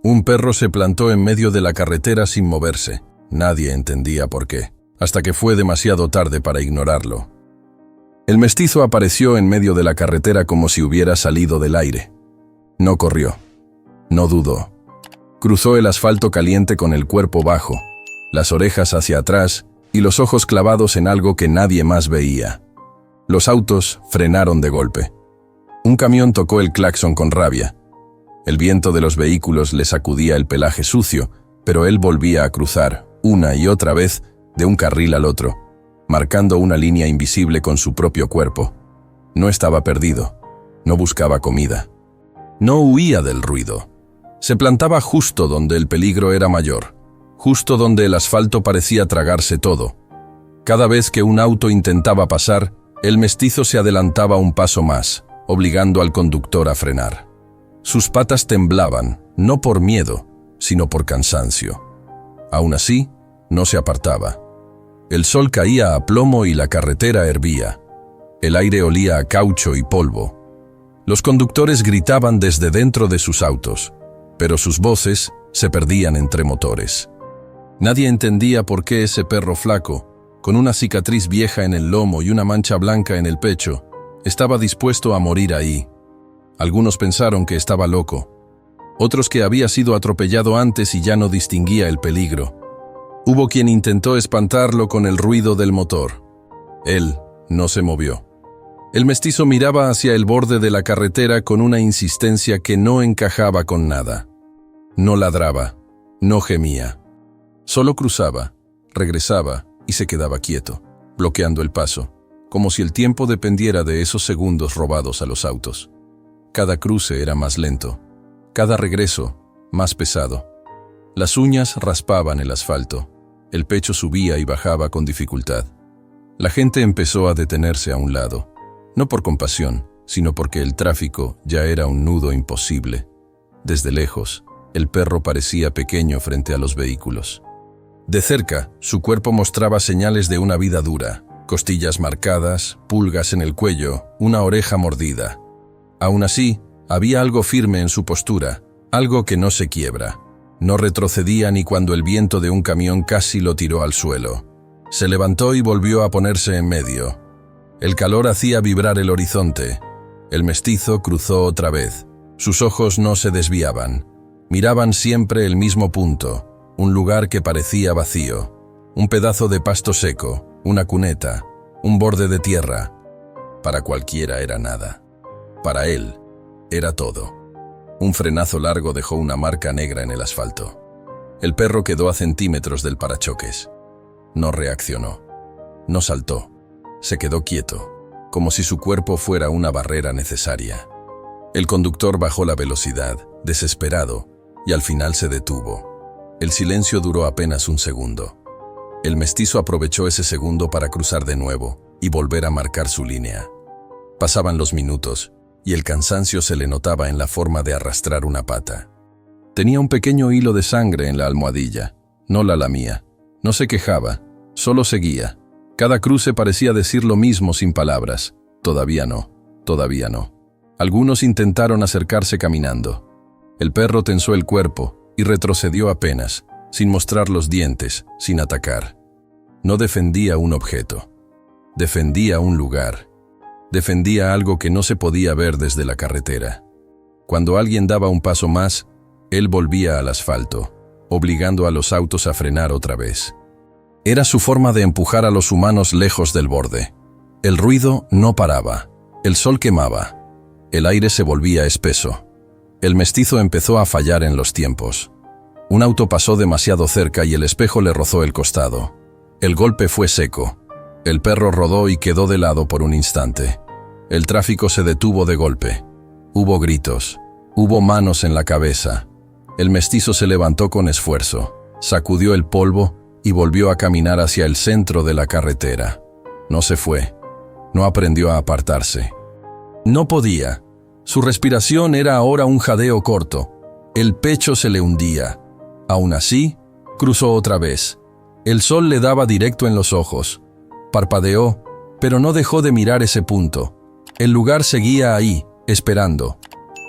Un perro se plantó en medio de la carretera sin moverse. Nadie entendía por qué, hasta que fue demasiado tarde para ignorarlo. El mestizo apareció en medio de la carretera como si hubiera salido del aire. No corrió. No dudó. Cruzó el asfalto caliente con el cuerpo bajo, las orejas hacia atrás y los ojos clavados en algo que nadie más veía. Los autos frenaron de golpe. Un camión tocó el claxon con rabia. El viento de los vehículos le sacudía el pelaje sucio, pero él volvía a cruzar, una y otra vez, de un carril al otro, marcando una línea invisible con su propio cuerpo. No estaba perdido. No buscaba comida. No huía del ruido. Se plantaba justo donde el peligro era mayor, justo donde el asfalto parecía tragarse todo. Cada vez que un auto intentaba pasar, el mestizo se adelantaba un paso más, obligando al conductor a frenar. Sus patas temblaban, no por miedo, sino por cansancio. Aún así, no se apartaba. El sol caía a plomo y la carretera hervía. El aire olía a caucho y polvo. Los conductores gritaban desde dentro de sus autos, pero sus voces se perdían entre motores. Nadie entendía por qué ese perro flaco, con una cicatriz vieja en el lomo y una mancha blanca en el pecho, estaba dispuesto a morir ahí. Algunos pensaron que estaba loco, otros que había sido atropellado antes y ya no distinguía el peligro. Hubo quien intentó espantarlo con el ruido del motor. Él no se movió. El mestizo miraba hacia el borde de la carretera con una insistencia que no encajaba con nada. No ladraba, no gemía. Solo cruzaba, regresaba y se quedaba quieto, bloqueando el paso, como si el tiempo dependiera de esos segundos robados a los autos. Cada cruce era más lento, cada regreso más pesado. Las uñas raspaban el asfalto, el pecho subía y bajaba con dificultad. La gente empezó a detenerse a un lado, no por compasión, sino porque el tráfico ya era un nudo imposible. Desde lejos, el perro parecía pequeño frente a los vehículos. De cerca, su cuerpo mostraba señales de una vida dura, costillas marcadas, pulgas en el cuello, una oreja mordida. Aún así, había algo firme en su postura, algo que no se quiebra. No retrocedía ni cuando el viento de un camión casi lo tiró al suelo. Se levantó y volvió a ponerse en medio. El calor hacía vibrar el horizonte. El mestizo cruzó otra vez. Sus ojos no se desviaban. Miraban siempre el mismo punto, un lugar que parecía vacío. Un pedazo de pasto seco, una cuneta, un borde de tierra. Para cualquiera era nada. Para él, era todo. Un frenazo largo dejó una marca negra en el asfalto. El perro quedó a centímetros del parachoques. No reaccionó. No saltó. Se quedó quieto, como si su cuerpo fuera una barrera necesaria. El conductor bajó la velocidad, desesperado, y al final se detuvo. El silencio duró apenas un segundo. El mestizo aprovechó ese segundo para cruzar de nuevo y volver a marcar su línea. Pasaban los minutos, y el cansancio se le notaba en la forma de arrastrar una pata. Tenía un pequeño hilo de sangre en la almohadilla. No la lamía. No se quejaba. Solo seguía. Cada cruce parecía decir lo mismo sin palabras. Todavía no. Todavía no. Algunos intentaron acercarse caminando. El perro tensó el cuerpo y retrocedió apenas, sin mostrar los dientes, sin atacar. No defendía un objeto. Defendía un lugar. Defendía algo que no se podía ver desde la carretera. Cuando alguien daba un paso más, él volvía al asfalto, obligando a los autos a frenar otra vez. Era su forma de empujar a los humanos lejos del borde. El ruido no paraba. El sol quemaba. El aire se volvía espeso. El mestizo empezó a fallar en los tiempos. Un auto pasó demasiado cerca y el espejo le rozó el costado. El golpe fue seco. El perro rodó y quedó de lado por un instante. El tráfico se detuvo de golpe. Hubo gritos. Hubo manos en la cabeza. El mestizo se levantó con esfuerzo, sacudió el polvo y volvió a caminar hacia el centro de la carretera. No se fue. No aprendió a apartarse. No podía. Su respiración era ahora un jadeo corto. El pecho se le hundía. Aún así, cruzó otra vez. El sol le daba directo en los ojos. Parpadeó, pero no dejó de mirar ese punto. El lugar seguía ahí, esperando.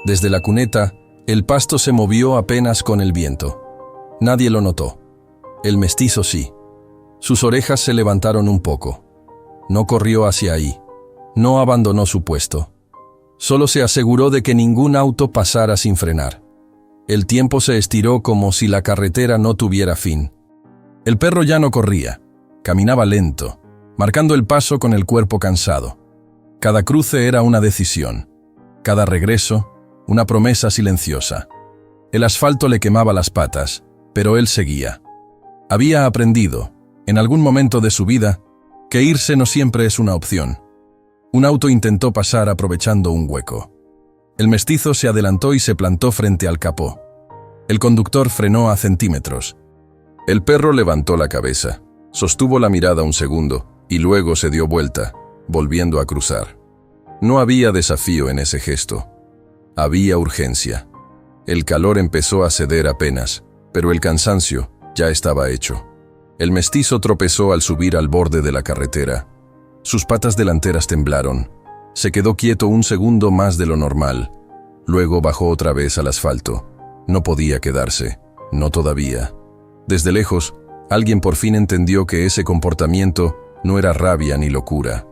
Desde la cuneta, El pasto se movió apenas con el viento. Nadie lo notó. El mestizo sí. Sus orejas se levantaron un poco. No corrió hacia ahí. No abandonó su puesto. Solo se aseguró de que ningún auto pasara sin frenar. El tiempo se estiró como si la carretera no tuviera fin. El perro ya no corría. Caminaba lento, marcando el paso con el cuerpo cansado. Cada cruce era una decisión. Cada regreso, una promesa silenciosa. El asfalto le quemaba las patas, pero él seguía. Había aprendido, en algún momento de su vida, que irse no siempre es una opción. Un auto intentó pasar aprovechando un hueco. El mestizo se adelantó y se plantó frente al capó. El conductor frenó a centímetros. El perro levantó la cabeza, sostuvo la mirada un segundo y luego se dio vuelta, volviendo a cruzar. No había desafío en ese gesto. Había urgencia. El calor empezó a ceder apenas, pero el cansancio ya estaba hecho. El mestizo tropezó al subir al borde de la carretera. Sus patas delanteras temblaron. Se quedó quieto un segundo más de lo normal. Luego bajó otra vez al asfalto. No podía quedarse. No todavía. Desde lejos, alguien por fin entendió que ese comportamiento no era rabia ni locura.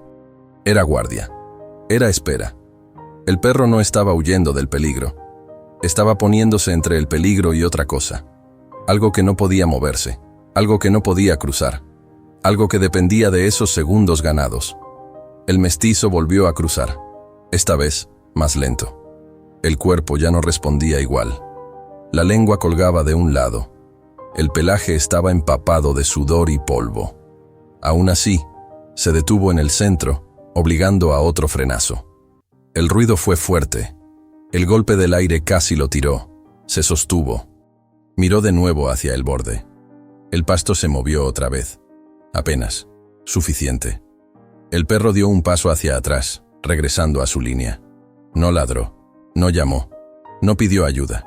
Era guardia. Era espera. El perro no estaba huyendo del peligro. Estaba poniéndose entre el peligro y otra cosa. Algo que no podía moverse. Algo que no podía cruzar. Algo que dependía de esos segundos ganados. El mestizo volvió a cruzar. Esta vez, más lento. El cuerpo ya no respondía igual. La lengua colgaba de un lado. El pelaje estaba empapado de sudor y polvo. Aún así, se detuvo en el centro, obligando a otro frenazo. El ruido fue fuerte. El golpe del aire casi lo tiró. Se sostuvo. Miró de nuevo hacia el borde. El pasto se movió otra vez. Apenas. Suficiente. El perro dio un paso hacia atrás, regresando a su línea. No ladró. No llamó. No pidió ayuda.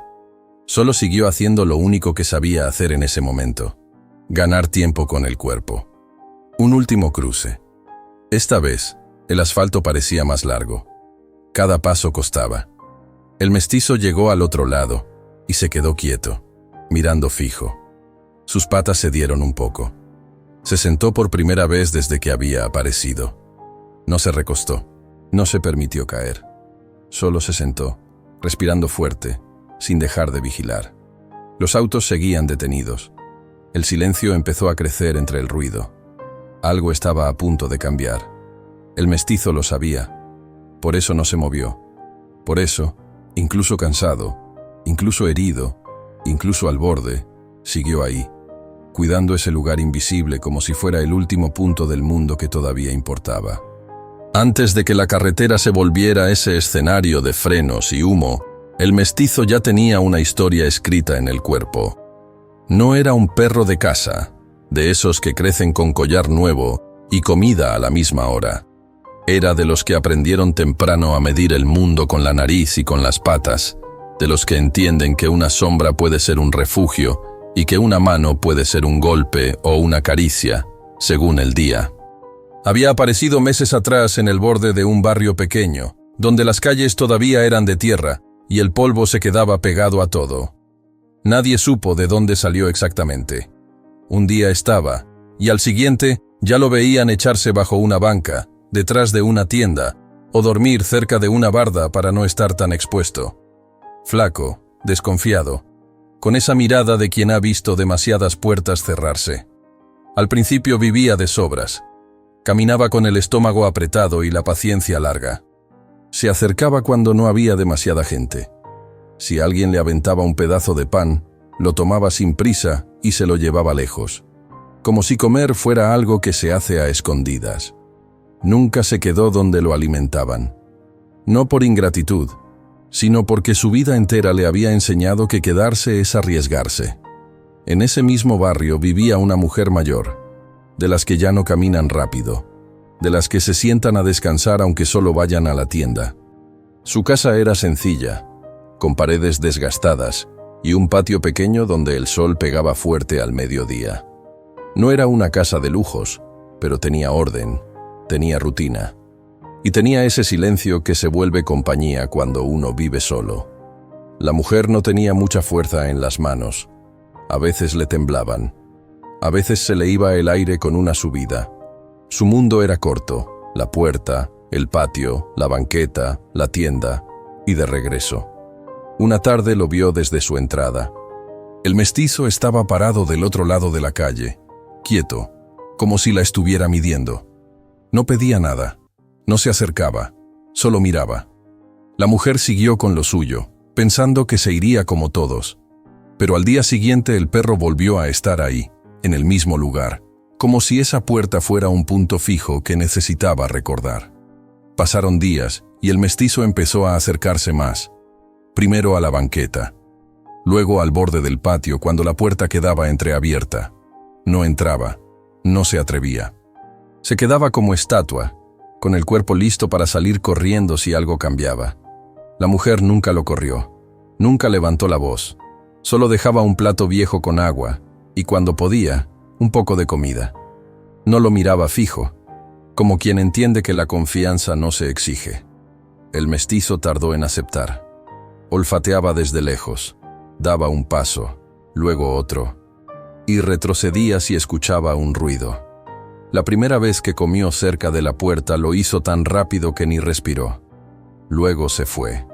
Solo siguió haciendo lo único que sabía hacer en ese momento. Ganar tiempo con el cuerpo. Un último cruce. Esta vez, el asfalto parecía más largo. Cada paso costaba. El mestizo llegó al otro lado y se quedó quieto, mirando fijo. Sus patas se dieron un poco. Se sentó por primera vez desde que había aparecido. No se recostó, no se permitió caer. Solo se sentó, respirando fuerte, sin dejar de vigilar. Los autos seguían detenidos. El silencio empezó a crecer entre el ruido. Algo estaba a punto de cambiar. El mestizo lo sabía. Por eso no se movió. Por eso, incluso cansado, incluso herido, incluso al borde, siguió ahí, cuidando ese lugar invisible como si fuera el último punto del mundo que todavía importaba. Antes de que la carretera se volviera ese escenario de frenos y humo, el mestizo ya tenía una historia escrita en el cuerpo. No era un perro de casa, de esos que crecen con collar nuevo y comida a la misma hora. Era de los que aprendieron temprano a medir el mundo con la nariz y con las patas, de los que entienden que una sombra puede ser un refugio y que una mano puede ser un golpe o una caricia, según el día. Había aparecido meses atrás en el borde de un barrio pequeño, donde las calles todavía eran de tierra y el polvo se quedaba pegado a todo. Nadie supo de dónde salió exactamente. Un día estaba, y al siguiente ya lo veían echarse bajo una banca, detrás de una tienda, o dormir cerca de una barda para no estar tan expuesto. Flaco, desconfiado, con esa mirada de quien ha visto demasiadas puertas cerrarse. Al principio vivía de sobras. Caminaba con el estómago apretado y la paciencia larga. Se acercaba cuando no había demasiada gente. Si alguien le aventaba un pedazo de pan, lo tomaba sin prisa y se lo llevaba lejos, como si comer fuera algo que se hace a escondidas. Nunca se quedó donde lo alimentaban. No por ingratitud, sino porque su vida entera le había enseñado que quedarse es arriesgarse. En ese mismo barrio vivía una mujer mayor, de las que ya no caminan rápido, de las que se sientan a descansar aunque solo vayan a la tienda. Su casa era sencilla, con paredes desgastadas y un patio pequeño donde el sol pegaba fuerte al mediodía. No era una casa de lujos, pero tenía orden, tenía rutina, y tenía ese silencio que se vuelve compañía cuando uno vive solo. La mujer no tenía mucha fuerza en las manos. A veces le temblaban. A veces se le iba el aire con una subida. Su mundo era corto: la puerta, el patio, la banqueta, la tienda, y de regreso. Una tarde lo vio desde su entrada. El mestizo estaba parado del otro lado de la calle, quieto, como si la estuviera midiendo. No pedía nada, no se acercaba, solo miraba. La mujer siguió con lo suyo, pensando que se iría como todos. Pero al día siguiente el perro volvió a estar ahí, en el mismo lugar, como si esa puerta fuera un punto fijo que necesitaba recordar. Pasaron días y el mestizo empezó a acercarse más. Primero a la banqueta, luego al borde del patio cuando la puerta quedaba entreabierta. No entraba, no se atrevía. Se quedaba como estatua, con el cuerpo listo para salir corriendo si algo cambiaba. La mujer nunca lo corrió, nunca levantó la voz. Solo dejaba un plato viejo con agua y, cuando podía, un poco de comida. No lo miraba fijo, como quien entiende que la confianza no se exige. El mestizo tardó en aceptar. Olfateaba desde lejos, daba un paso, luego otro, y retrocedía si escuchaba un ruido. La primera vez que comió cerca de la puerta lo hizo tan rápido que ni respiró. Luego se fue.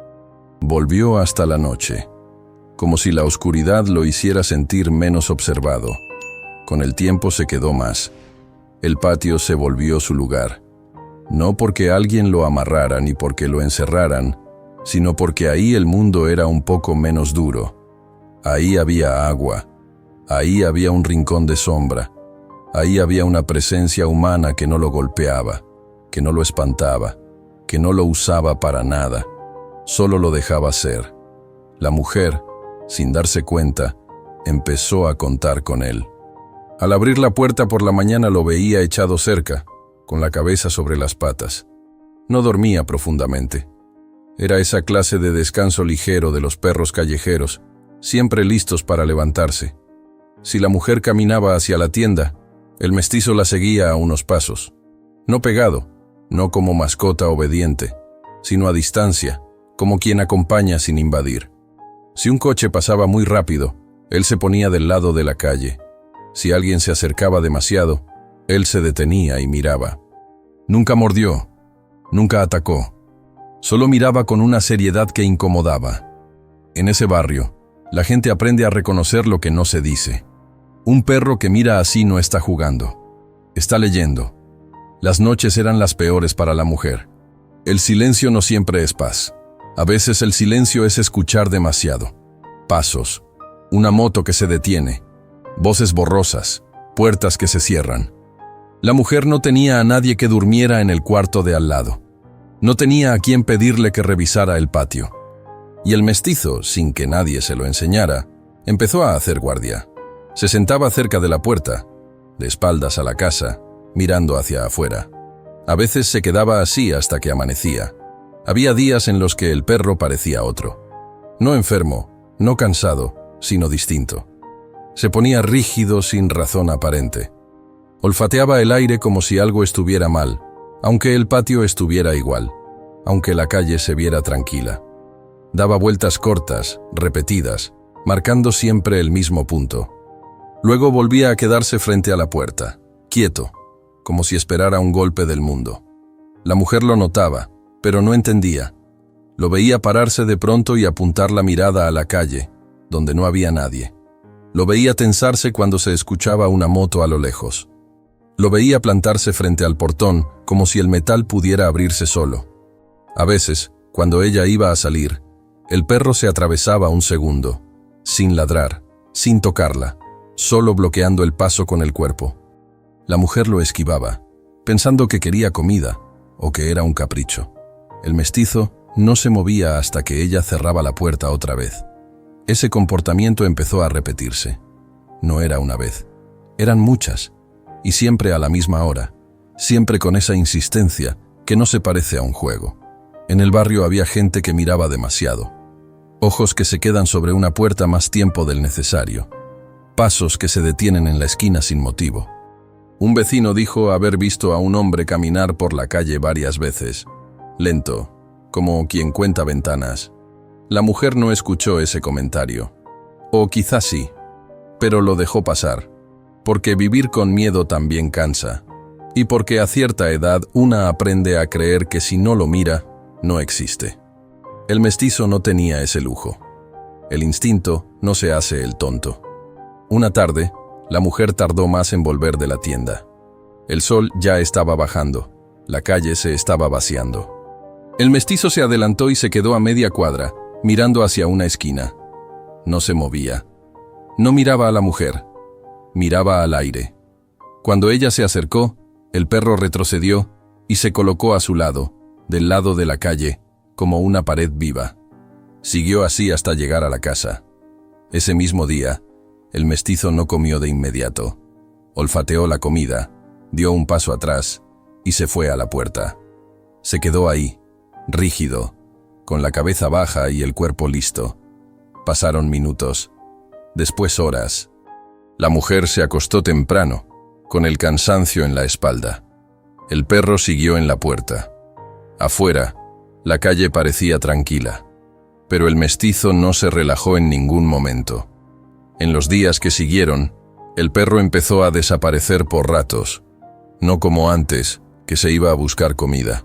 Volvió hasta la noche, como si la oscuridad lo hiciera sentir menos observado. Con el tiempo se quedó más. El patio se volvió su lugar. No porque alguien lo amarrara ni porque lo encerraran, sino porque ahí el mundo era un poco menos duro. Ahí había agua, ahí había un rincón de sombra, ahí había una presencia humana que no lo golpeaba, que no lo espantaba, que no lo usaba para nada, solo lo dejaba ser. La mujer, sin darse cuenta, empezó a contar con él. Al abrir la puerta por la mañana lo veía echado cerca, con la cabeza sobre las patas. No dormía profundamente. Era esa clase de descanso ligero de los perros callejeros, siempre listos para levantarse. Si la mujer caminaba hacia la tienda, el mestizo la seguía a unos pasos. No pegado, no como mascota obediente, sino a distancia, como quien acompaña sin invadir. Si un coche pasaba muy rápido, él se ponía del lado de la calle. Si alguien se acercaba demasiado, él se detenía y miraba. Nunca mordió, nunca atacó. Solo miraba con una seriedad que incomodaba. En ese barrio, la gente aprende a reconocer lo que no se dice. Un perro que mira así no está jugando. Está leyendo. Las noches eran las peores para la mujer. El silencio no siempre es paz. A veces el silencio es escuchar demasiado. Pasos, una moto que se detiene, voces borrosas, puertas que se cierran. La mujer no tenía a nadie que durmiera en el cuarto de al lado. No tenía a quien pedirle que revisara el patio. Y el mestizo, sin que nadie se lo enseñara, empezó a hacer guardia. Se sentaba cerca de la puerta, de espaldas a la casa, mirando hacia afuera. A veces se quedaba así hasta que amanecía. Había días en los que el perro parecía otro. No enfermo, no cansado, sino distinto. Se ponía rígido sin razón aparente. Olfateaba el aire como si algo estuviera mal, aunque el patio estuviera igual, aunque la calle se viera tranquila. Daba vueltas cortas, repetidas, marcando siempre el mismo punto. Luego volvía a quedarse frente a la puerta, quieto, como si esperara un golpe del mundo. La mujer lo notaba, pero no entendía. Lo veía pararse de pronto y apuntar la mirada a la calle, donde no había nadie. Lo veía tensarse cuando se escuchaba una moto a lo lejos. Lo veía plantarse frente al portón, como si el metal pudiera abrirse solo. A veces, cuando ella iba a salir, el perro se atravesaba un segundo, sin ladrar, sin tocarla, solo bloqueando el paso con el cuerpo. La mujer lo esquivaba, pensando que quería comida o que era un capricho. El mestizo no se movía hasta que ella cerraba la puerta otra vez. Ese comportamiento empezó a repetirse. No era una vez, eran muchas, y siempre a la misma hora, siempre con esa insistencia que no se parece a un juego. En el barrio había gente que miraba demasiado. Ojos que se quedan sobre una puerta más tiempo del necesario. Pasos que se detienen en la esquina sin motivo. Un vecino dijo haber visto a un hombre caminar por la calle varias veces, lento, como quien cuenta ventanas. La mujer no escuchó ese comentario. O quizás sí, pero lo dejó pasar, porque vivir con miedo también cansa, y porque a cierta edad una aprende a creer que si no lo mira, no existe. El mestizo no tenía ese lujo. El instinto no se hace el tonto. Una tarde, la mujer tardó más en volver de la tienda. El sol ya estaba bajando, la calle se estaba vaciando. El mestizo se adelantó y se quedó a media cuadra, mirando hacia una esquina. No se movía. No miraba a la mujer, miraba al aire. Cuando ella se acercó, el perro retrocedió y se colocó a su lado, del lado de la calle, como una pared viva. Siguió así hasta llegar a la casa. Ese mismo día, el mestizo no comió de inmediato. Olfateó la comida, dio un paso atrás y se fue a la puerta. Se quedó ahí, rígido, con la cabeza baja y el cuerpo listo. Pasaron minutos, después horas. La mujer se acostó temprano, con el cansancio en la espalda. El perro siguió en la puerta. Afuera, la calle parecía tranquila, pero el mestizo no se relajó en ningún momento. En los días que siguieron, el perro empezó a desaparecer por ratos, no como antes, que se iba a buscar comida.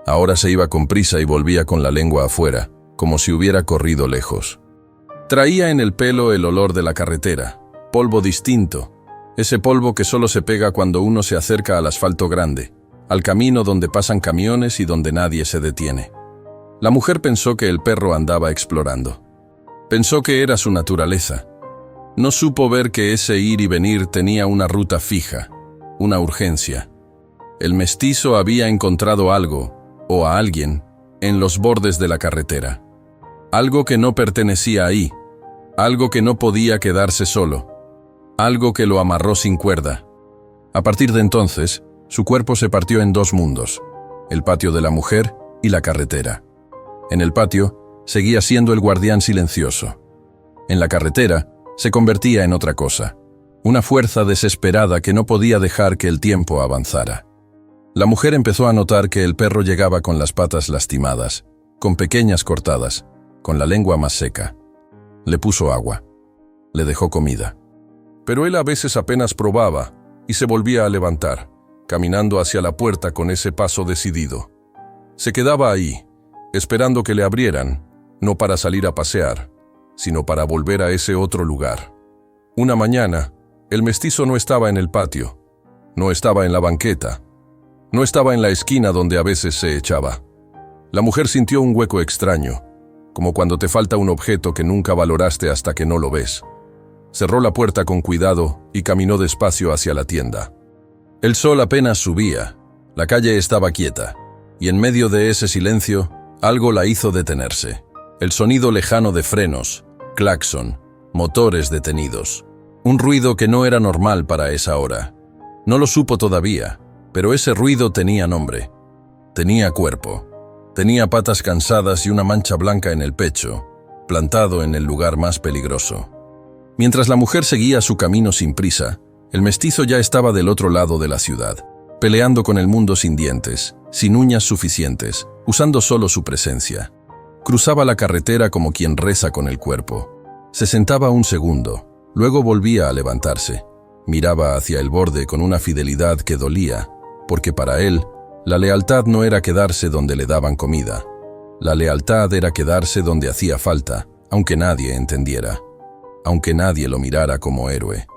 Ahora se iba con prisa y volvía con la lengua afuera, como si hubiera corrido lejos. Traía en el pelo el olor de la carretera, polvo distinto, ese polvo que solo se pega cuando uno se acerca al asfalto grande, al camino donde pasan camiones y donde nadie se detiene. La mujer pensó que el perro andaba explorando. Pensó que era su naturaleza. No supo ver que ese ir y venir tenía una ruta fija, una urgencia. El mestizo había encontrado algo, o a alguien, en los bordes de la carretera. Algo que no pertenecía ahí, algo que no podía quedarse solo, algo que lo amarró sin cuerda. A partir de entonces, su cuerpo se partió en dos mundos, el patio de la mujer y la carretera. En el patio, seguía siendo el guardián silencioso. En la carretera, se convertía en otra cosa, una fuerza desesperada que no podía dejar que el tiempo avanzara. La mujer empezó a notar que el perro llegaba con las patas lastimadas, con pequeñas cortadas, con la lengua más seca. Le puso agua. Le dejó comida. Pero él a veces apenas probaba y se volvía a levantar, caminando hacia la puerta con ese paso decidido. Se quedaba ahí, esperando que le abrieran, no para salir a pasear, sino para volver a ese otro lugar. Una mañana, el mestizo no estaba en el patio, no estaba en la banqueta, no estaba en la esquina donde a veces se echaba. La mujer sintió un hueco extraño, como cuando te falta un objeto que nunca valoraste hasta que no lo ves. Cerró la puerta con cuidado y caminó despacio hacia la tienda. El sol apenas subía, la calle estaba quieta, y en medio de ese silencio, algo la hizo detenerse. El sonido lejano de frenos, claxon, motores detenidos. Un ruido que no era normal para esa hora. No lo supo todavía, pero ese ruido tenía nombre. Tenía cuerpo. Tenía patas cansadas y una mancha blanca en el pecho, plantado en el lugar más peligroso. Mientras la mujer seguía su camino sin prisa, el mestizo ya estaba del otro lado de la ciudad, peleando con el mundo sin dientes, sin uñas suficientes, usando solo su presencia. Cruzaba la carretera como quien reza con el cuerpo. Se sentaba un segundo, luego volvía a levantarse. Miraba hacia el borde con una fidelidad que dolía, porque para él, la lealtad no era quedarse donde le daban comida. La lealtad era quedarse donde hacía falta, aunque nadie entendiera, aunque nadie lo mirara como héroe,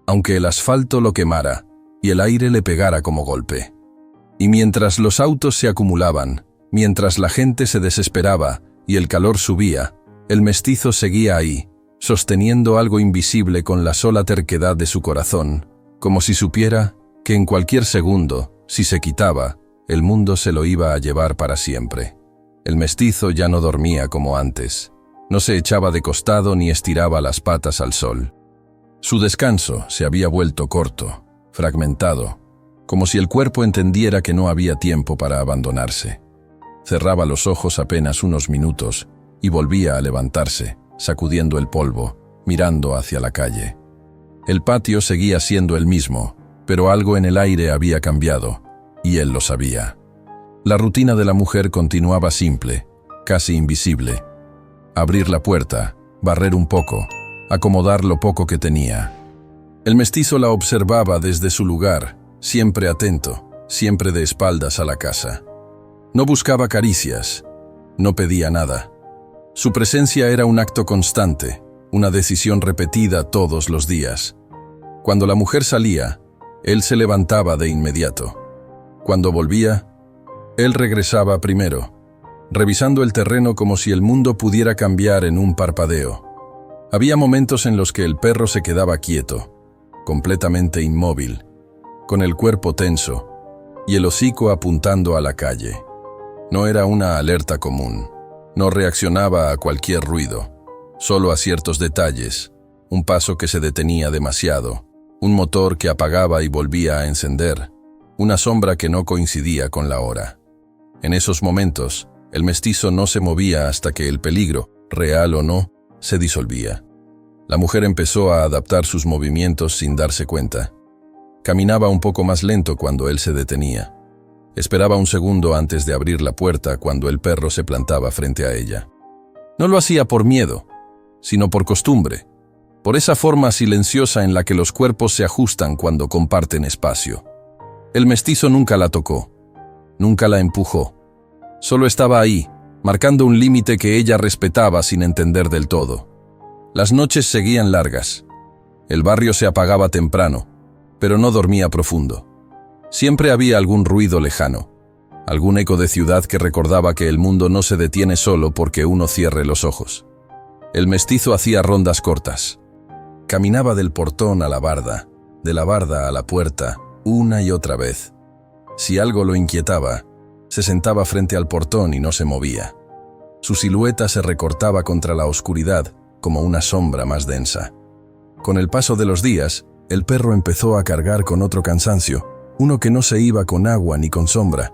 aunque el asfalto lo quemara y el aire le pegara como golpe. Y mientras los autos se acumulaban, mientras la gente se desesperaba y el calor subía, el mestizo seguía ahí, sosteniendo algo invisible con la sola terquedad de su corazón, como si supiera que en cualquier segundo, si se quitaba, el mundo se lo iba a llevar para siempre. El mestizo ya no dormía como antes. No se echaba de costado ni estiraba las patas al sol. Su descanso se había vuelto corto, fragmentado, como si el cuerpo entendiera que no había tiempo para abandonarse. Cerraba los ojos apenas unos minutos y volvía a levantarse, sacudiendo el polvo, mirando hacia la calle. El patio seguía siendo el mismo, pero algo en el aire había cambiado, y él lo sabía. La rutina de la mujer continuaba simple, casi invisible. abrir la puerta, barrer un poco, acomodar lo poco que tenía. El mestizo la observaba desde su lugar, siempre atento, siempre de espaldas a la casa. No buscaba caricias, no pedía nada. Su presencia era un acto constante, una decisión repetida todos los días. Cuando la mujer salía, él se levantaba de inmediato. Cuando volvía, él regresaba primero, revisando el terreno como si el mundo pudiera cambiar en un parpadeo. Había momentos en los que el perro se quedaba quieto, completamente inmóvil, con el cuerpo tenso y el hocico apuntando a la calle. No era una alerta común, no reaccionaba a cualquier ruido, solo a ciertos detalles, un paso que se detenía demasiado, un motor que apagaba y volvía a encender, una sombra que no coincidía con la hora. En esos momentos, el mestizo no se movía hasta que el peligro, real o no, se disolvía. La mujer empezó a adaptar sus movimientos sin darse cuenta. Caminaba un poco más lento cuando él se detenía. Esperaba un segundo antes de abrir la puerta cuando el perro se plantaba frente a ella. No lo hacía por miedo, sino por costumbre, por esa forma silenciosa en la que los cuerpos se ajustan cuando comparten espacio. El mestizo nunca la tocó, nunca la empujó. Solo estaba ahí, marcando un límite que ella respetaba sin entender del todo. Las noches seguían largas. El barrio se apagaba temprano, pero no dormía profundo. Siempre había algún ruido lejano, algún eco de ciudad que recordaba que el mundo no se detiene solo porque uno cierre los ojos. El mestizo hacía rondas cortas. Caminaba del portón a la barda, de la barda a la puerta, una y otra vez. Si algo lo inquietaba, se sentaba frente al portón y no se movía. Su silueta se recortaba contra la oscuridad, como una sombra más densa. Con el paso de los días, el perro empezó a cargar con otro cansancio, uno que no se iba con agua ni con sombra.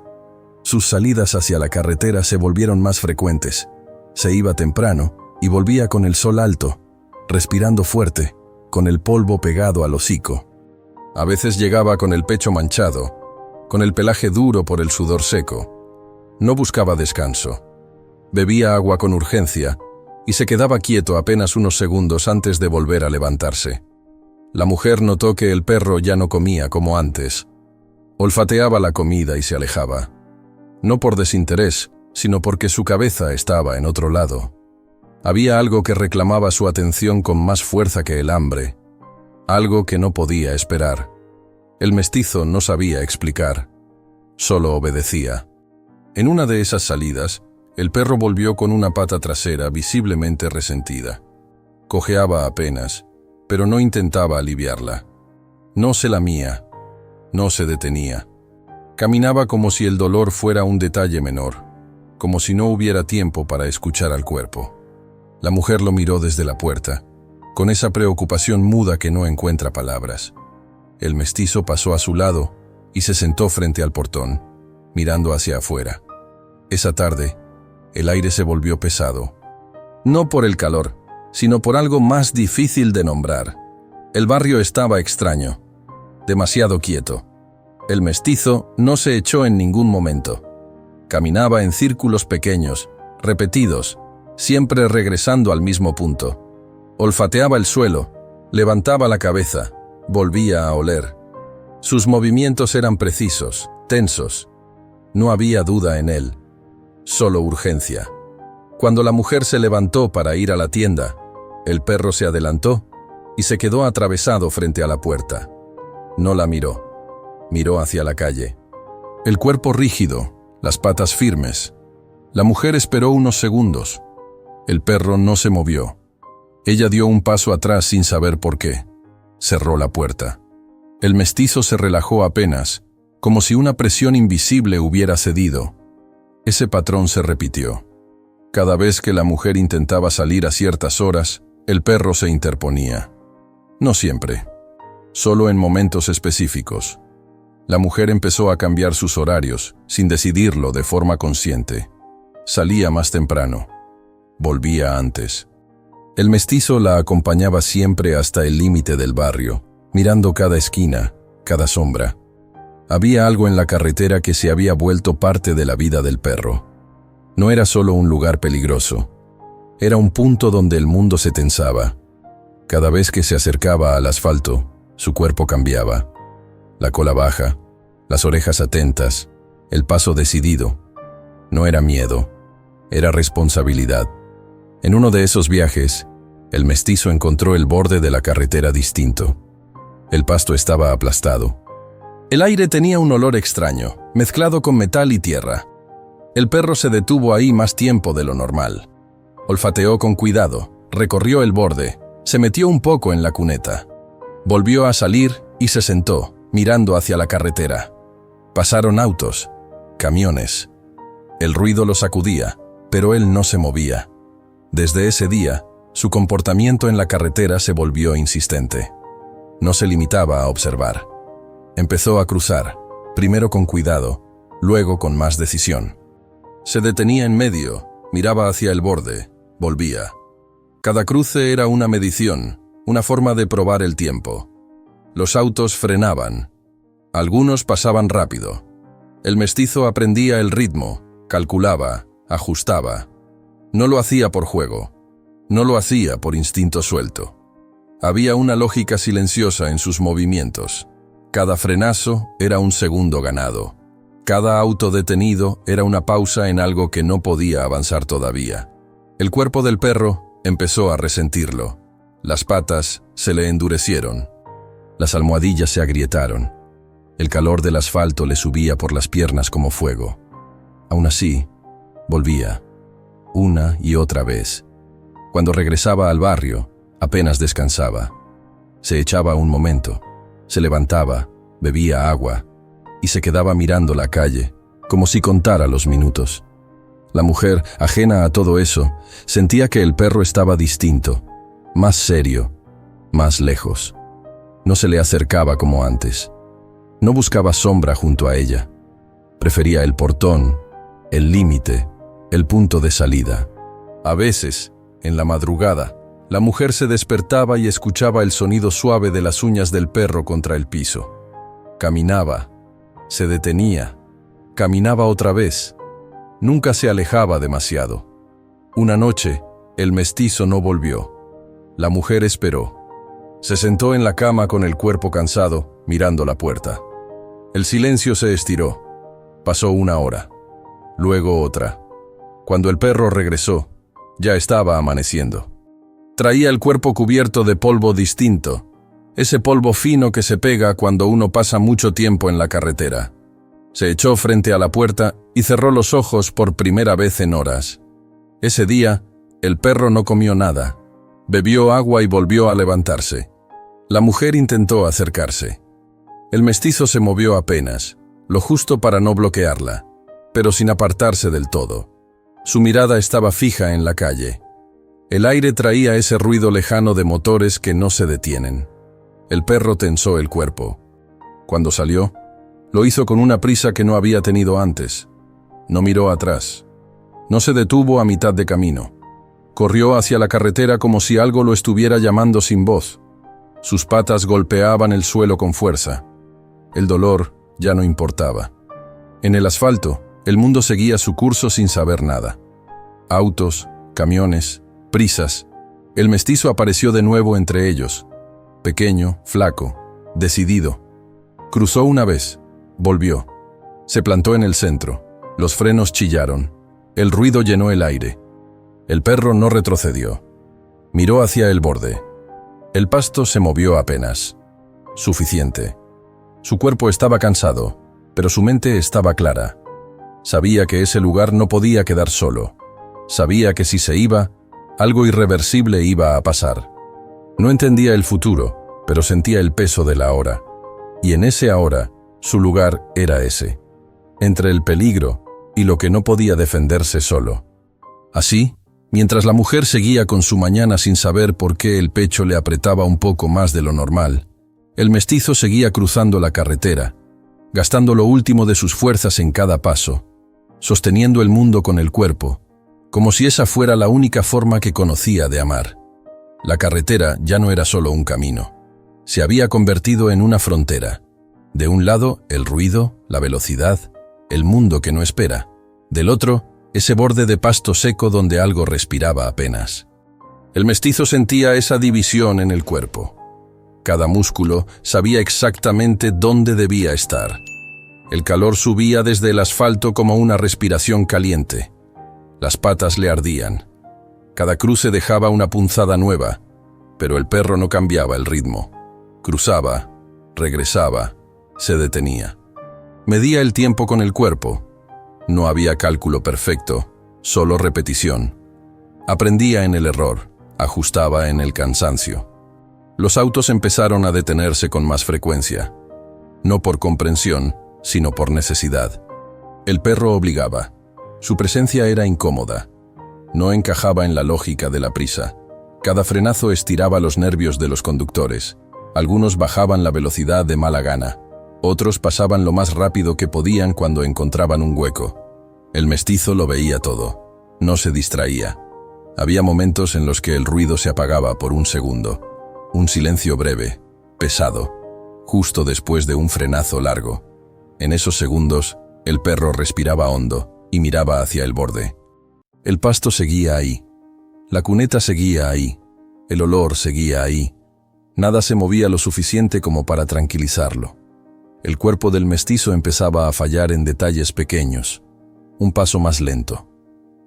Sus salidas hacia la carretera se volvieron más frecuentes. Se iba temprano y volvía con el sol alto, respirando fuerte, con el polvo pegado al hocico. A veces llegaba con el pecho manchado, con el pelaje duro por el sudor seco. No buscaba descanso. Bebía agua con urgencia y se quedaba quieto apenas unos segundos antes de volver a levantarse. La mujer notó que el perro ya no comía como antes. Olfateaba la comida y se alejaba. No por desinterés, sino porque su cabeza estaba en otro lado. Había algo que reclamaba su atención con más fuerza que el hambre. Algo que no podía esperar. El mestizo no sabía explicar. Solo obedecía. En una de esas salidas, el perro volvió con una pata trasera visiblemente resentida. Cojeaba apenas, pero no intentaba aliviarla. No se lamía, no se detenía. Caminaba como si el dolor fuera un detalle menor, como si no hubiera tiempo para escuchar al cuerpo. La mujer lo miró desde la puerta, con esa preocupación muda que no encuentra palabras. El mestizo pasó a su lado y se sentó frente al portón, mirando hacia afuera. Esa tarde, el aire se volvió pesado. No por el calor, sino por algo más difícil de nombrar. El barrio estaba extraño, demasiado quieto. El mestizo no se echó en ningún momento. Caminaba en círculos pequeños, repetidos, siempre regresando al mismo punto. Olfateaba el suelo, levantaba la cabeza, volvía a oler. Sus movimientos eran precisos, tensos. No había duda en él, solo urgencia. Cuando la mujer se levantó para ir a la tienda, el perro se adelantó y se quedó atravesado frente a la puerta. No la miró. Miró hacia la calle. El cuerpo rígido, las patas firmes. La mujer esperó unos segundos. El perro no se movió. Ella dio un paso atrás sin saber por qué. Cerró la puerta. El mestizo se relajó apenas, como si una presión invisible hubiera cedido. Ese patrón se repitió. Cada vez que la mujer intentaba salir a ciertas horas, el perro se interponía. No siempre. Solo en momentos específicos. La mujer empezó a cambiar sus horarios, sin decidirlo de forma consciente. Salía más temprano. Volvía antes. El mestizo la acompañaba siempre hasta el límite del barrio, mirando cada esquina, cada sombra. Había algo en la carretera que se había vuelto parte de la vida del perro. No era solo un lugar peligroso. Era un punto donde el mundo se tensaba. Cada vez que se acercaba al asfalto, su cuerpo cambiaba. La cola baja, las orejas atentas, el paso decidido. No era miedo, era responsabilidad. En uno de esos viajes, el mestizo encontró el borde de la carretera distinto. El pasto estaba aplastado. El aire tenía un olor extraño, mezclado con metal y tierra. El perro se detuvo ahí más tiempo de lo normal. Olfateó con cuidado, recorrió el borde, se metió un poco en la cuneta. Volvió a salir y se sentó, mirando hacia la carretera. Pasaron autos, camiones. El ruido lo sacudía, pero él no se movía. Desde ese día, su comportamiento en la carretera se volvió insistente. No se limitaba a observar. Empezó a cruzar, primero con cuidado, luego con más decisión. Se detenía en medio, miraba hacia el borde, volvía. Cada cruce era una medición, una forma de probar el tiempo. Los autos frenaban. Algunos pasaban rápido. El mestizo aprendía el ritmo, calculaba, ajustaba. No lo hacía por juego. No lo hacía por instinto suelto. Había una lógica silenciosa en sus movimientos. Cada frenazo era un segundo ganado. Cada auto detenido era una pausa en algo que no podía avanzar todavía. El cuerpo del perro empezó a resentirlo. Las patas se le endurecieron. Las almohadillas se agrietaron. El calor del asfalto le subía por las piernas como fuego. Aún así, volvía, una y otra vez. Cuando regresaba al barrio, apenas descansaba. Se echaba un momento, se levantaba, bebía agua y se quedaba mirando la calle, como si contara los minutos. La mujer, ajena a todo eso, sentía que el perro estaba distinto, más serio, más lejos. No se le acercaba como antes. No buscaba sombra junto a ella. Prefería el portón, el límite, el punto de salida. A veces, en la madrugada, la mujer se despertaba y escuchaba el sonido suave de las uñas del perro contra el piso. Caminaba, se detenía, caminaba otra vez. Nunca se alejaba demasiado. Una noche, el mestizo no volvió. La mujer esperó. Se sentó en la cama con el cuerpo cansado, mirando la puerta. El silencio se estiró. Pasó una hora. Luego otra. Cuando el perro regresó, ya estaba amaneciendo. Traía el cuerpo cubierto de polvo distinto, ese polvo fino que se pega cuando uno pasa mucho tiempo en la carretera. Se echó frente a la puerta y cerró los ojos por primera vez en horas. Ese día, el perro no comió nada. Bebió agua y volvió a levantarse. La mujer intentó acercarse. El mestizo se movió apenas, lo justo para no bloquearla, pero sin apartarse del todo. Su mirada estaba fija en la calle. El aire traía ese ruido lejano de motores que no se detienen. El perro tensó el cuerpo. Cuando salió, lo hizo con una prisa que no había tenido antes. No miró atrás. No se detuvo a mitad de camino. Corrió hacia la carretera como si algo lo estuviera llamando sin voz. Sus patas golpeaban el suelo con fuerza. El dolor ya no importaba. En el asfalto, el mundo seguía su curso sin saber nada. Autos, camiones, prisas. El mestizo apareció de nuevo entre ellos. Pequeño, flaco, decidido. Cruzó una vez, volvió. Se plantó en el centro. Los frenos chillaron. El ruido llenó el aire. El perro no retrocedió. Miró hacia el borde. El pasto se movió apenas. Suficiente. Su cuerpo estaba cansado, pero su mente estaba clara. Sabía que ese lugar no podía quedar solo. Sabía que si se iba, algo irreversible iba a pasar. No entendía el futuro, pero sentía el peso de la ahora. Y en ese ahora, su lugar era ese. Entre el peligro y lo que no podía defenderse solo. Así, mientras la mujer seguía con su mañana sin saber por qué el pecho le apretaba un poco más de lo normal, el mestizo seguía cruzando la carretera, gastando lo último de sus fuerzas en cada paso, sosteniendo el mundo con el cuerpo, como si esa fuera la única forma que conocía de amar. La carretera ya no era solo un camino. Se había convertido en una frontera. De un lado, el ruido, la velocidad, el mundo que no espera. Del otro, ese borde de pasto seco donde algo respiraba apenas. El mestizo sentía esa división en el cuerpo. Cada músculo sabía exactamente dónde debía estar. El calor subía desde el asfalto como una respiración caliente. Las patas le ardían. Cada cruce dejaba una punzada nueva, pero el perro no cambiaba el ritmo. Cruzaba, regresaba, se detenía. Medía el tiempo con el cuerpo. No había cálculo perfecto, solo repetición. Aprendía en el error, ajustaba en el cansancio. Los autos empezaron a detenerse con más frecuencia. No por comprensión, sino por necesidad. El perro obligaba. Su presencia era incómoda. No encajaba en la lógica de la prisa. Cada frenazo estiraba los nervios de los conductores. Algunos bajaban la velocidad de mala gana. Otros pasaban lo más rápido que podían cuando encontraban un hueco. El mestizo lo veía todo. No se distraía. Había momentos en los que el ruido se apagaba por un segundo. Un silencio breve, pesado, justo después de un frenazo largo. En esos segundos, el perro respiraba hondo y miraba hacia el borde. El pasto seguía ahí. La cuneta seguía ahí. El olor seguía ahí. Nada se movía lo suficiente como para tranquilizarlo. El cuerpo del mestizo empezaba a fallar en detalles pequeños. Un paso más lento.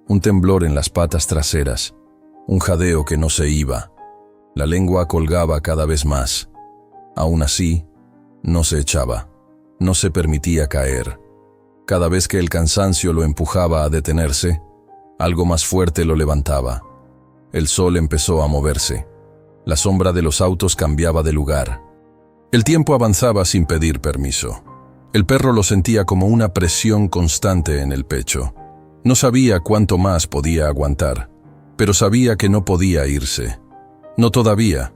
Un temblor en las patas traseras. Un jadeo que no se iba. La lengua colgaba cada vez más. Aún así, no se echaba. No se permitía caer. Cada vez que el cansancio lo empujaba a detenerse, algo más fuerte lo levantaba. El sol empezó a moverse. La sombra de los autos cambiaba de lugar. El tiempo avanzaba sin pedir permiso. El perro lo sentía como una presión constante en el pecho. No sabía cuánto más podía aguantar, pero sabía que no podía irse. No todavía.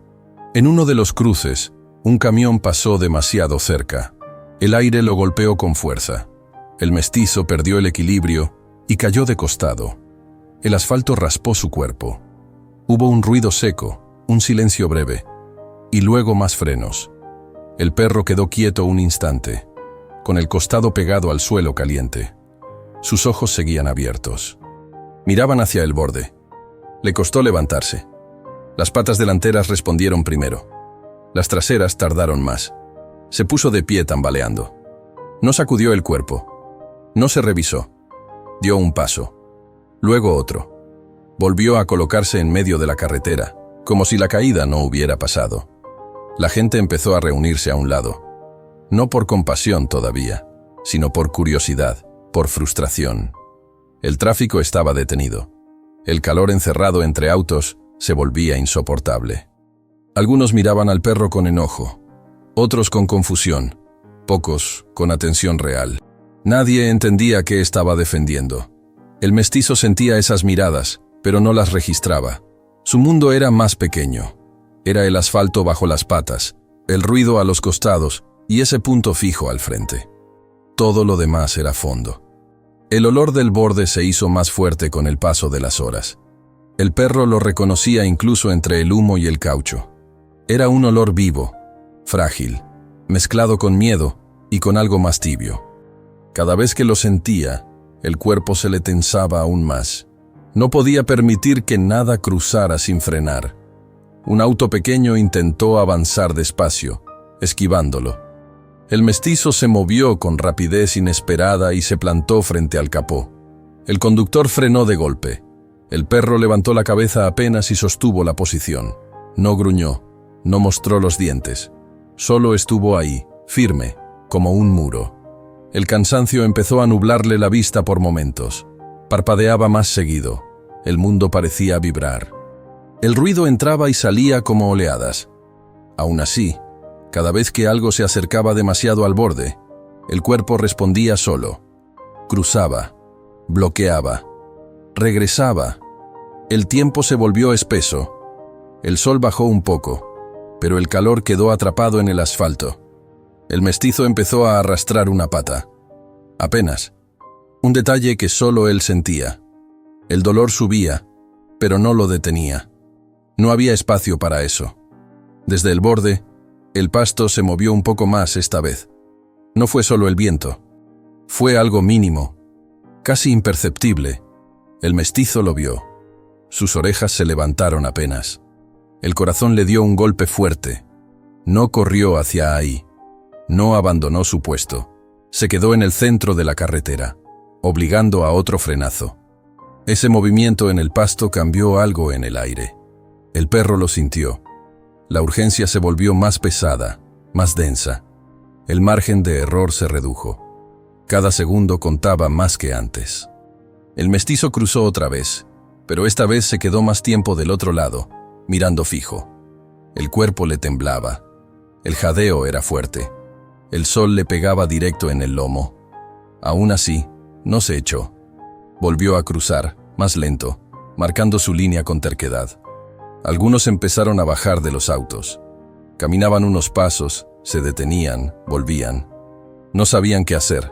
En uno de los cruces, un camión pasó demasiado cerca. El aire lo golpeó con fuerza. El mestizo perdió el equilibrio y cayó de costado. El asfalto raspó su cuerpo. Hubo un ruido seco, un silencio breve, y luego más frenos. El perro quedó quieto un instante, con el costado pegado al suelo caliente. Sus ojos seguían abiertos. Miraban hacia el borde. Le costó levantarse. Las patas delanteras respondieron primero. Las traseras tardaron más. Se puso de pie tambaleando. No sacudió el cuerpo. No se revisó. Dio un paso. Luego otro. Volvió a colocarse en medio de la carretera, como si la caída no hubiera pasado. La gente empezó a reunirse a un lado. No por compasión todavía, sino por curiosidad, por frustración. El tráfico estaba detenido. El calor encerrado entre autos se volvía insoportable. Algunos miraban al perro con enojo, otros con confusión, pocos con atención real. Nadie entendía qué estaba defendiendo. El mestizo sentía esas miradas, pero no las registraba. Su mundo era más pequeño. Era el asfalto bajo las patas, el ruido a los costados y ese punto fijo al frente. Todo lo demás era fondo. El olor del borde se hizo más fuerte con el paso de las horas. El perro lo reconocía incluso entre el humo y el caucho. Era un olor vivo, frágil, mezclado con miedo y con algo más tibio. Cada vez que lo sentía, el cuerpo se le tensaba aún más. No podía permitir que nada cruzara sin frenar. Un auto pequeño intentó avanzar despacio, esquivándolo. El mestizo se movió con rapidez inesperada y se plantó frente al capó. El conductor frenó de golpe. El perro levantó la cabeza apenas y sostuvo la posición. No gruñó, no mostró los dientes. Solo estuvo ahí, firme, como un muro. El cansancio empezó a nublarle la vista por momentos. Parpadeaba más seguido. El mundo parecía vibrar. El ruido entraba y salía como oleadas. Aún así, cada vez que algo se acercaba demasiado al borde, el cuerpo respondía solo. Cruzaba, bloqueaba, regresaba. El tiempo se volvió espeso. El sol bajó un poco, pero el calor quedó atrapado en el asfalto. El mestizo empezó a arrastrar una pata. Apenas. Un detalle que solo él sentía. El dolor subía, pero no lo detenía. No había espacio para eso. Desde el borde, el pasto se movió un poco más esta vez. No fue solo el viento. Fue algo mínimo, casi imperceptible, El mestizo lo vio. Sus orejas se levantaron apenas. El corazón le dio un golpe fuerte. No corrió hacia ahí. No abandonó su puesto. Se quedó en el centro de la carretera, obligando a otro frenazo. Ese movimiento en el pasto cambió algo en el aire. El perro lo sintió. La urgencia se volvió más pesada, más densa. El margen de error se redujo. Cada segundo contaba más que antes. El mestizo cruzó otra vez, pero esta vez se quedó más tiempo del otro lado, mirando fijo. El cuerpo le temblaba. El jadeo era fuerte. El sol le pegaba directo en el lomo. Aún así, no se echó. Volvió a cruzar, más lento, marcando su línea con terquedad. Algunos empezaron a bajar de los autos. Caminaban unos pasos, se detenían, volvían. No sabían qué hacer.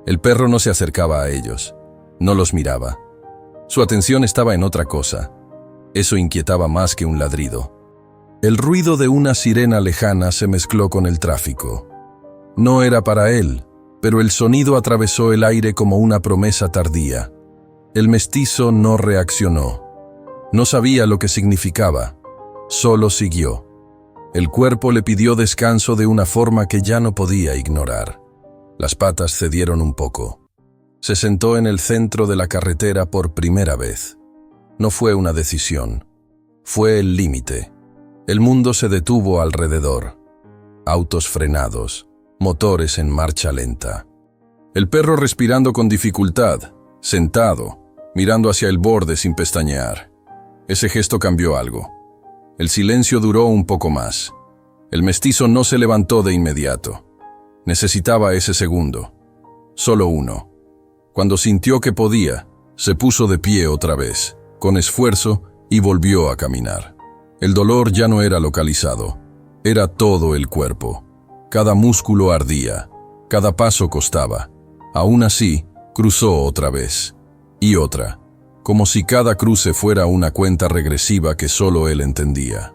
El perro no se acercaba a ellos. No los miraba. Su atención estaba en otra cosa. Eso inquietaba más que un ladrido. El ruido de una sirena lejana se mezcló con el tráfico. No era para él, pero el sonido atravesó el aire como una promesa tardía. El mestizo no reaccionó. No sabía lo que significaba. Solo siguió. El cuerpo le pidió descanso de una forma que ya no podía ignorar. Las patas cedieron un poco. Se sentó en el centro de la carretera por primera vez. No fue una decisión. Fue el límite. El mundo se detuvo alrededor. Autos frenados, motores en marcha lenta. El perro respirando con dificultad, sentado, mirando hacia el borde sin pestañear. Ese gesto cambió algo. El silencio duró un poco más. El mestizo no se levantó de inmediato. Necesitaba ese segundo. Solo uno. Cuando sintió que podía, se puso de pie otra vez, con esfuerzo, y volvió a caminar. El dolor ya no era localizado. Era todo el cuerpo. Cada músculo ardía. Cada paso costaba. Aún así, cruzó otra vez. Y otra. Como si cada cruce fuera una cuenta regresiva que solo él entendía.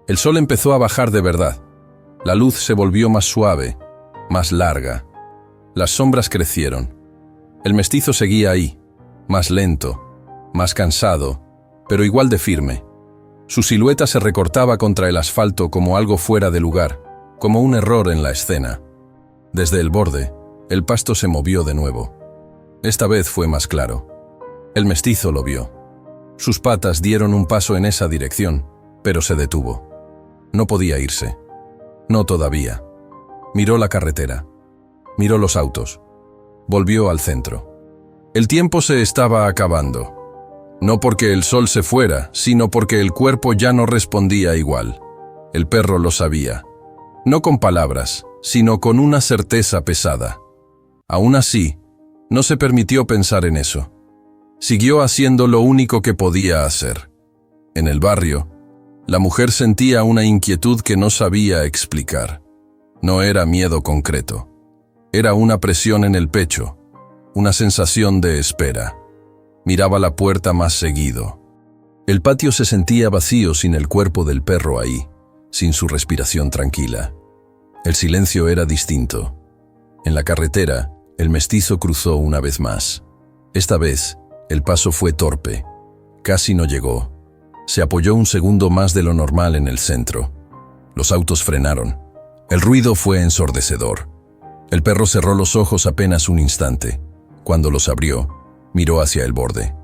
El sol empezó a bajar de verdad. La luz se volvió más suave, más larga. Las sombras crecieron. El mestizo seguía ahí, más lento, más cansado, pero igual de firme. Su silueta se recortaba contra el asfalto como algo fuera de lugar, como un error en la escena. Desde el borde, el pasto se movió de nuevo. Esta vez fue más claro. El mestizo lo vio. Sus patas dieron un paso en esa dirección, pero se detuvo. No podía irse. No todavía. Miró la carretera. Miró los autos. Volvió al centro. El tiempo se estaba acabando. No porque el sol se fuera, sino porque el cuerpo ya no respondía igual. El perro lo sabía. No con palabras, sino con una certeza pesada. Aún así, no se permitió pensar en eso. Siguió haciendo lo único que podía hacer. En el barrio, la mujer sentía una inquietud que no sabía explicar. No era miedo concreto. Era una presión en el pecho, una sensación de espera. Miraba la puerta más seguido. El patio se sentía vacío sin el cuerpo del perro ahí, sin su respiración tranquila. El silencio era distinto. En la carretera, el mestizo cruzó una vez más. Esta vez, el paso fue torpe. Casi no llegó. Se apoyó un segundo más de lo normal en el centro. Los autos frenaron. El ruido fue ensordecedor. El perro cerró los ojos apenas un instante. Cuando los abrió, miró hacia el borde.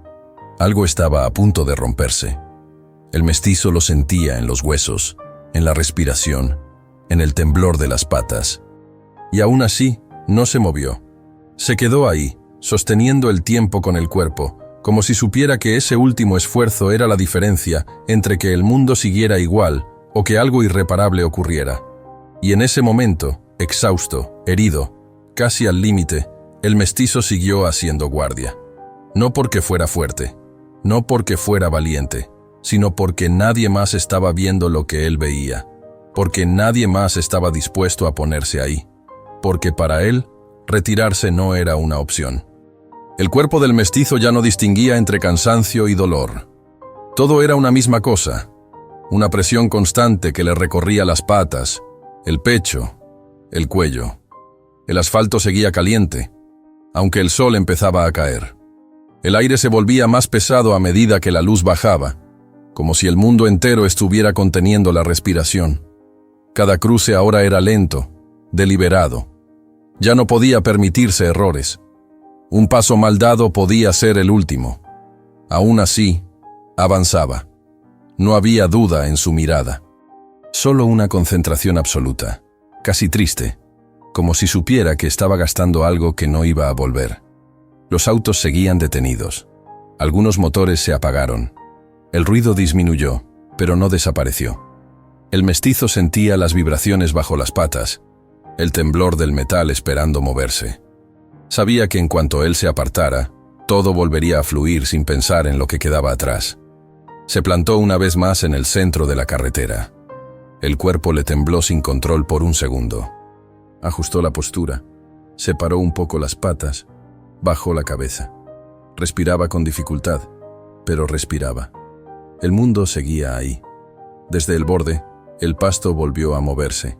Algo estaba a punto de romperse. El mestizo lo sentía en los huesos, en la respiración, en el temblor de las patas. Y aún así, no se movió. Se quedó ahí, sosteniendo el tiempo con el cuerpo, como si supiera que ese último esfuerzo era la diferencia entre que el mundo siguiera igual o que algo irreparable ocurriera. Y en ese momento, exhausto, herido, casi al límite, el mestizo siguió haciendo guardia. No porque fuera fuerte, no porque fuera valiente, sino porque nadie más estaba viendo lo que él veía, porque nadie más estaba dispuesto a ponerse ahí, porque para él, retirarse no era una opción. El cuerpo del mestizo ya no distinguía entre cansancio y dolor. Todo era una misma cosa, una presión constante que le recorría las patas, el pecho, el cuello. El asfalto seguía caliente, aunque el sol empezaba a caer. El aire se volvía más pesado a medida que la luz bajaba, como si el mundo entero estuviera conteniendo la respiración. Cada cruce ahora era lento, deliberado. Ya no podía permitirse errores. Un paso mal dado podía ser el último. Aún así, avanzaba. No había duda en su mirada. Solo una concentración absoluta, casi triste, como si supiera que estaba gastando algo que no iba a volver. Los autos seguían detenidos. Algunos motores se apagaron. El ruido disminuyó, pero no desapareció. El mestizo sentía las vibraciones bajo las patas, el temblor del metal esperando moverse. Sabía que en cuanto él se apartara, todo volvería a fluir sin pensar en lo que quedaba atrás. Se plantó una vez más en el centro de la carretera. El cuerpo le tembló sin control por un segundo. Ajustó la postura, separó un poco las patas, bajó la cabeza. Respiraba con dificultad, pero respiraba. El mundo seguía ahí. Desde el borde, el pasto volvió a moverse.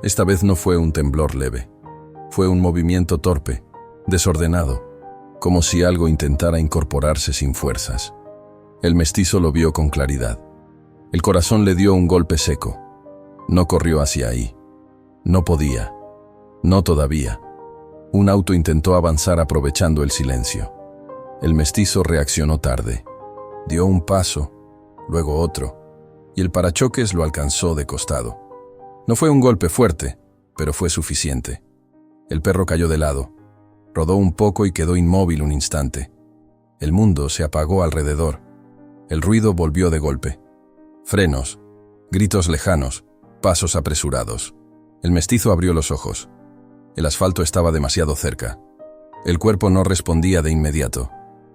Esta vez no fue un temblor leve. Fue un movimiento torpe, desordenado, como si algo intentara incorporarse sin fuerzas. El mestizo lo vio con claridad. El corazón le dio un golpe seco. No corrió hacia ahí. No podía. No todavía. Un auto intentó avanzar aprovechando el silencio. El mestizo reaccionó tarde. Dio un paso, luego otro, y el parachoques lo alcanzó de costado. No fue un golpe fuerte, pero fue suficiente. El perro cayó de lado. Rodó un poco y quedó inmóvil un instante. El mundo se apagó alrededor. El ruido volvió de golpe. Frenos, gritos lejanos, pasos apresurados. El mestizo abrió los ojos. El asfalto estaba demasiado cerca. El cuerpo no respondía de inmediato.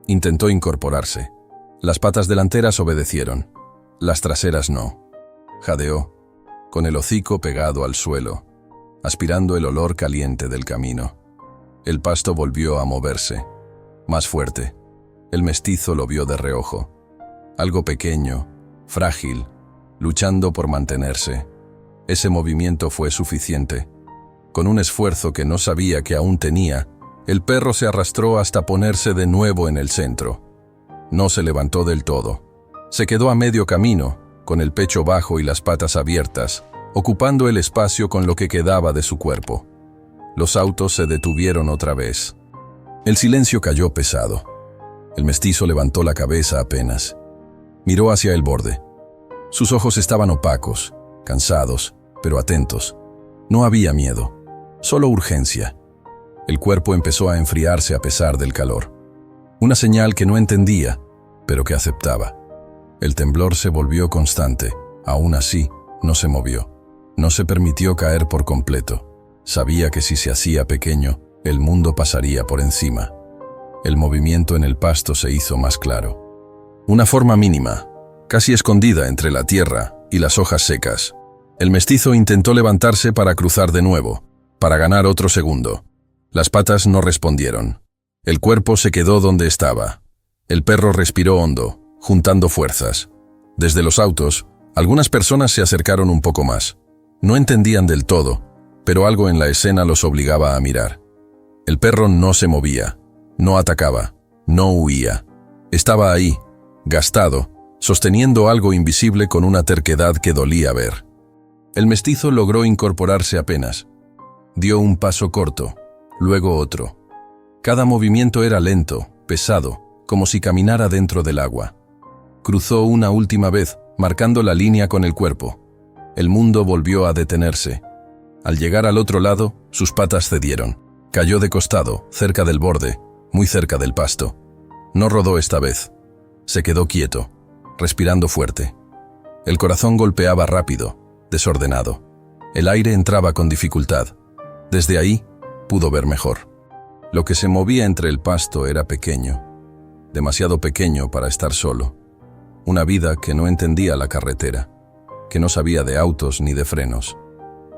Intentó incorporarse. Las patas delanteras obedecieron. Las traseras no. Jadeó, con el hocico pegado al suelo, aspirando el olor caliente del camino. El pasto volvió a moverse, más fuerte. El mestizo lo vio de reojo. Algo pequeño, frágil, luchando por mantenerse. Ese movimiento fue suficiente. Con un esfuerzo que no sabía que aún tenía, el perro se arrastró hasta ponerse de nuevo en el centro. No se levantó del todo. Se quedó a medio camino, con el pecho bajo y las patas abiertas, ocupando el espacio con lo que quedaba de su cuerpo. Los autos se detuvieron otra vez. El silencio cayó pesado. El mestizo levantó la cabeza apenas. Miró hacia el borde. Sus ojos estaban opacos, cansados, pero atentos. No había miedo, solo urgencia. El cuerpo empezó a enfriarse a pesar del calor. Una señal que no entendía, pero que aceptaba. El temblor se volvió constante. Aún así, no se movió. No se permitió caer por completo. Sabía que si se hacía pequeño, el mundo pasaría por encima. El movimiento en el pasto se hizo más claro. Una forma mínima, casi escondida entre la tierra y las hojas secas. El mestizo intentó levantarse para cruzar de nuevo, para ganar otro segundo. Las patas no respondieron. El cuerpo se quedó donde estaba. El perro respiró hondo, juntando fuerzas. Desde los autos, algunas personas se acercaron un poco más. No entendían del todo, pero algo en la escena los obligaba a mirar. El perro no se movía, no atacaba, no huía. Estaba ahí, gastado, sosteniendo algo invisible con una terquedad que dolía ver. El mestizo logró incorporarse apenas. Dio un paso corto, luego otro. Cada movimiento era lento, pesado, como si caminara dentro del agua. Cruzó una última vez, marcando la línea con el cuerpo. El mundo volvió a detenerse. Al llegar al otro lado, sus patas cedieron. Cayó de costado, cerca del borde, muy cerca del pasto. No rodó esta vez. Se quedó quieto, respirando fuerte. El corazón golpeaba rápido, desordenado. El aire entraba con dificultad. Desde ahí, pudo ver mejor. Lo que se movía entre el pasto era pequeño, demasiado pequeño para estar solo. Una vida que no entendía la carretera, que no sabía de autos ni de frenos.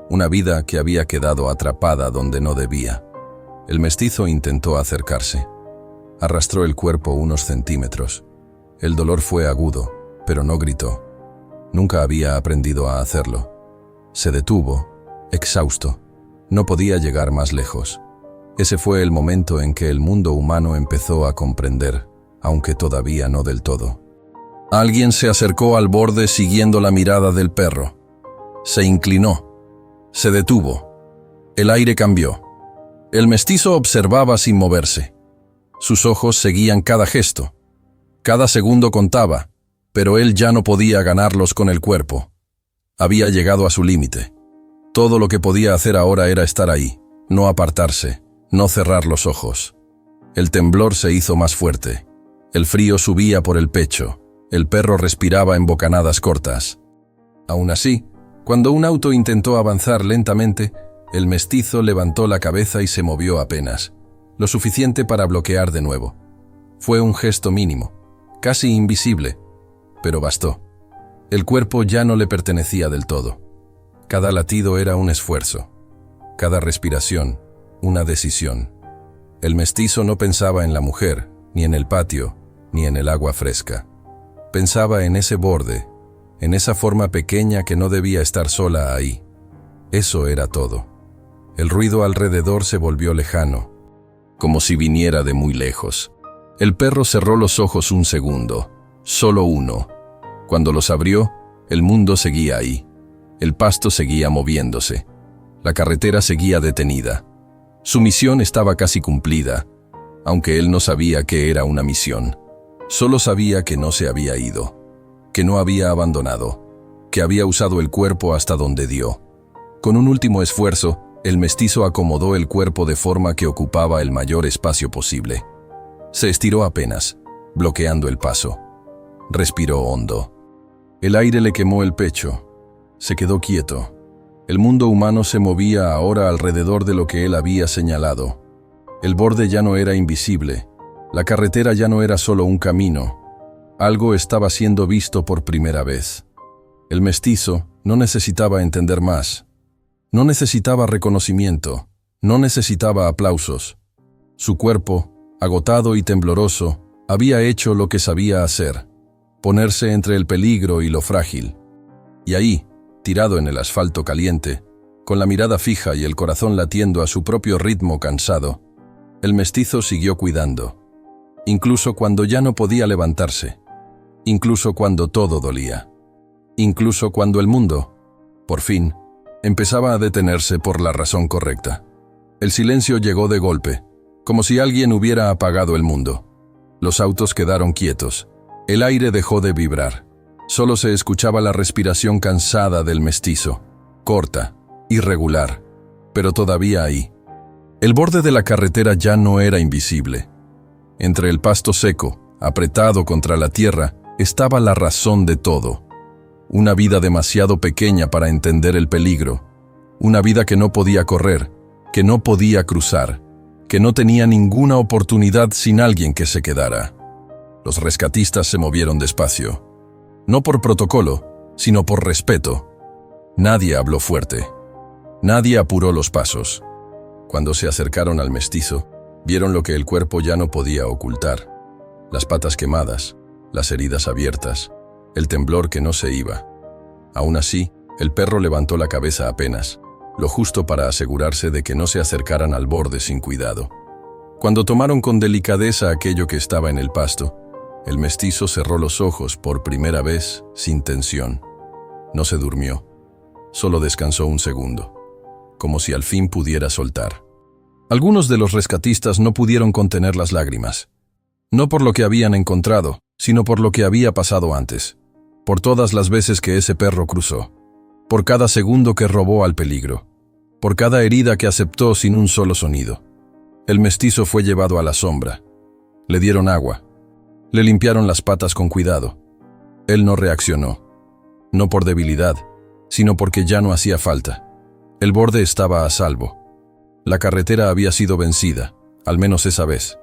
Una vida que había quedado atrapada donde no debía. El mestizo intentó acercarse. Arrastró el cuerpo unos centímetros. El dolor fue agudo, pero no gritó. Nunca había aprendido a hacerlo. Se detuvo, exhausto. No podía llegar más lejos. Ese fue el momento en que el mundo humano empezó a comprender aunque todavía no del todo. Alguien se acercó al borde siguiendo la mirada del perro. Se inclinó. Se detuvo. El aire cambió. El mestizo observaba sin moverse. Sus ojos seguían cada gesto. Cada segundo contaba, pero él ya no podía ganarlos con el cuerpo. Había llegado a su límite. Todo lo que podía hacer ahora era estar ahí, no apartarse, no cerrar los ojos. El temblor se hizo más fuerte. El frío subía por el pecho. El perro respiraba en bocanadas cortas. Aún así, cuando un auto intentó avanzar lentamente, el mestizo levantó la cabeza y se movió apenas, lo suficiente para bloquear de nuevo. Fue un gesto mínimo, casi invisible, pero bastó. El cuerpo ya no le pertenecía del todo. Cada latido era un esfuerzo. Cada respiración, una decisión. El mestizo no pensaba en la mujer, ni en el patio, ni en el agua fresca. Pensaba en ese borde, en esa forma pequeña que no debía estar sola ahí. Eso era todo. El ruido alrededor se volvió lejano, como si viniera de muy lejos. El perro cerró los ojos un segundo, solo uno. Cuando los abrió, el mundo seguía ahí. El pasto seguía moviéndose. La carretera seguía detenida. Su misión estaba casi cumplida, aunque él no sabía que era una misión. Solo sabía que no se había ido, que no había abandonado, que había usado el cuerpo hasta donde dio. Con un último esfuerzo, el mestizo acomodó el cuerpo de forma que ocupaba el mayor espacio posible. Se estiró apenas, bloqueando el paso. Respiró hondo. El aire le quemó el pecho. Se quedó quieto. El mundo humano se movía ahora alrededor de lo que él había señalado. El borde ya no era invisible. La carretera ya no era solo un camino. Algo estaba siendo visto por primera vez. El mestizo no necesitaba entender más. No necesitaba reconocimiento. No necesitaba aplausos. Su cuerpo, agotado y tembloroso, había hecho lo que sabía hacer: ponerse entre el peligro y lo frágil. Y ahí, tirado en el asfalto caliente, con la mirada fija y el corazón latiendo a su propio ritmo cansado, el mestizo siguió cuidando. Incluso cuando ya no podía levantarse. Incluso cuando todo dolía. Incluso cuando el mundo, por fin, empezaba a detenerse por la razón correcta. El silencio llegó de golpe, como si alguien hubiera apagado el mundo. Los autos quedaron quietos. El aire dejó de vibrar. Solo se escuchaba la respiración cansada del mestizo, corta, irregular, pero todavía ahí. El borde de la carretera ya no era invisible. Entre el pasto seco, apretado contra la tierra, estaba la razón de todo. Una vida demasiado pequeña para entender el peligro. Una vida que no podía correr, que no podía cruzar, que no tenía ninguna oportunidad sin alguien que se quedara. Los rescatistas se movieron despacio. No por protocolo, sino por respeto. Nadie habló fuerte. Nadie apuró los pasos. Cuando se acercaron al mestizo, vieron lo que el cuerpo ya no podía ocultar: las patas quemadas, las heridas abiertas, el temblor que no se iba. Aún así, el perro levantó la cabeza apenas, lo justo para asegurarse de que no se acercaran al borde sin cuidado. Cuando tomaron con delicadeza aquello que estaba en el pasto, el mestizo cerró los ojos por primera vez sin tensión. No se durmió, solo descansó un segundo, como si al fin pudiera soltar. Algunos de los rescatistas no pudieron contener las lágrimas. No por lo que habían encontrado, sino por lo que había pasado antes. Por todas las veces que ese perro cruzó. Por cada segundo que robó al peligro. Por cada herida que aceptó sin un solo sonido. El mestizo fue llevado a la sombra. Le dieron agua. Le limpiaron las patas con cuidado. Él no reaccionó. No por debilidad, sino porque ya no hacía falta. El borde estaba a salvo. La carretera había sido vencida, al menos esa vez.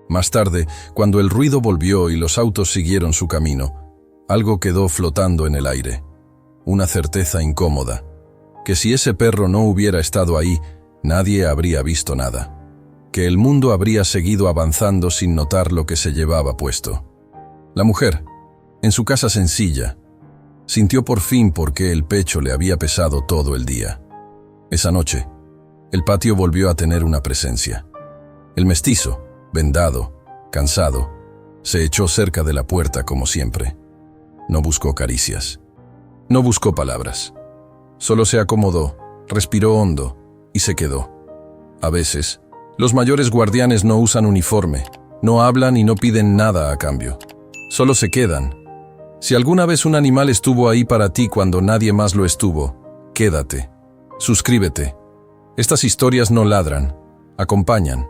Más tarde, cuando el ruido volvió y los autos siguieron su camino, algo quedó flotando en el aire. Una certeza incómoda, que si ese perro no hubiera estado ahí, nadie habría visto nada. Que el mundo habría seguido avanzando sin notar lo que se llevaba puesto. La mujer, en su casa sencilla, sintió por fin por qué el pecho le había pesado todo el día. Esa noche, el patio volvió a tener una presencia. El mestizo, vendado, cansado, Se echó cerca de la puerta como siempre. No buscó caricias. No buscó palabras. Solo se acomodó, respiró hondo y se quedó. A veces, los mayores guardianes no usan uniforme, no hablan y no piden nada a cambio. Solo se quedan. Si alguna vez un animal estuvo ahí para ti cuando nadie más lo estuvo, quédate. Suscríbete. Estas historias no ladran, acompañan.